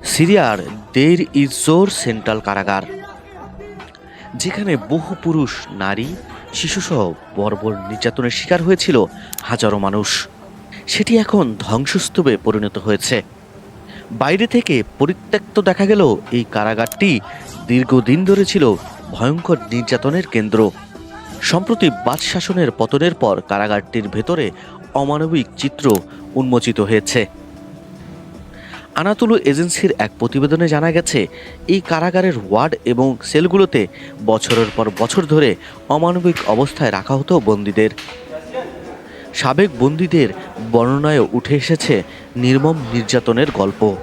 সিরিয়ার দেইর ইজ-জোর সেন্ট্রাল কারাগার, যেখানে বহু পুরুষ, নারী, শিশুসহ বর্বর নির্যাতনের শিকার হয়েছিল হাজারো মানুষ, সেটি এখন ধ্বংসস্তূপে পরিণত হয়েছে। বাইরে থেকে পরিত্যক্ত দেখা গেল এই কারাগারটি দীর্ঘদিন ধরে ছিল ভয়ঙ্কর নির্যাতনের কেন্দ্র। সম্প্রতি বাদ শাসনের পতনের পর কারাগারটির ভেতরে অমানবিক চিত্র উন্মোচিত হয়েছে। আনাতোলু এজেন্সির এক প্রতিবেদনে জানা গেছে, এই কারাগারের ওয়ার্ড এবং সেলগুলোতে বছরের পর বছর ধরে অমানবিক অবস্থায় রাখা হতো বন্দীদের। সাবেক বন্দীদের বর্ণনায়ও উঠে এসেছে নির্মম নির্যাতনের গল্প।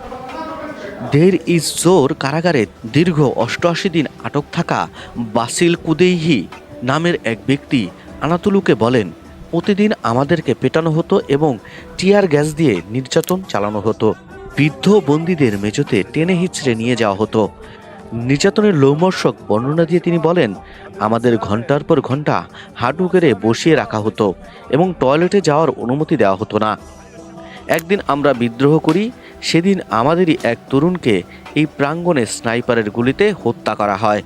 দেইর ইজ-জোর কারাগারে দীর্ঘ ৮৮ দিন আটক থাকা বাসিল কুদেইহি নামের এক ব্যক্তি আনাতোলুকে বলেন, প্রতিদিন আমাদেরকে পেটানো হতো এবং টিয়ার গ্যাস দিয়ে নির্যাতন চালানো হতো। বৃদ্ধ বন্দীদের মেঝেতে টেনে হিচড়ে নিয়ে যাওয়া হতো। নির্যাতনের লোমহর্ষক বর্ণনা দিয়ে তিনি বলেন, আমাদের ঘন্টার পর ঘন্টা হাঁটু গেড়ে বসিয়ে রাখা হতো এবং টয়লেটে যাওয়ার অনুমতি দেওয়া হতো না। একদিন আমরা বিদ্রোহ করি, সেদিন আমাদেরই এক তরুণকে এই প্রাঙ্গণে স্নাইপারের গুলিতে হত্যা করা হয়।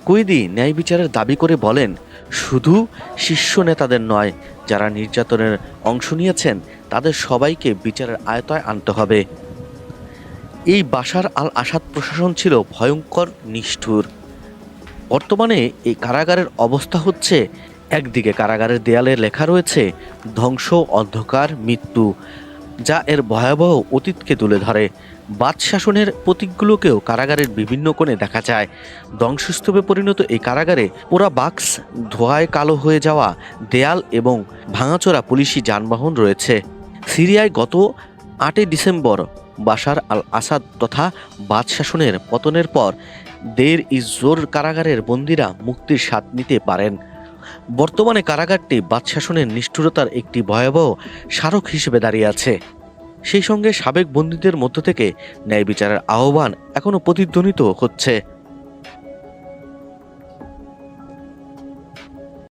কুইদি ন্যায় বিচারের দাবি করে বলেন, শুধু শীর্ষ নেতাদের নয়, যারা নির্যাতনের অংশ নিয়েছেন তাদের সবাইকে বিচারের আয়তায় আনতে হবে। এই বাশার আল আসাদ প্রশাসন ছিল ভয়ঙ্কর, নিষ্ঠুর। বর্তমানে এই কারাগারের অবস্থা হচ্ছে, একদিকে কারাগারের দেয়ালে লেখা রয়েছে ধ্বংস, অন্ধকার, মৃত্যু, যা এর ভয়াবহ অতীতকে তুলে ধরে। বাদ শাসনের প্রতীকগুলোকেও কারাগারের বিভিন্ন কোণে দেখা যায়। ধ্বংসস্তূপে পরিণত এই কারাগারে পোড়া বাক্স, ধোঁয়ায় কালো হয়ে যাওয়া দেয়াল এবং ভাঙাচোরা পুলিশি যানবাহন রয়েছে। সিরিয়ায় গত ৮ ডিসেম্বর বাশার আল আসাদ তথা বাদ শাসনের পতনের পর দেইর ইজ-জোর কারাগারের বন্দীরা মুক্তির স্বাদ নিতে পারেন। বর্তমানে কারাগারটি বাদ শাসনের নিষ্ঠুরতার একটি ভয়াবহ স্মারক হিসেবে দাঁড়িয়ে আছে। সেই সঙ্গে সাবেক বন্দীদের মধ্য থেকে ন্যায় বিচারের আহ্বান এখনও প্রতিধ্বনিত হচ্ছে।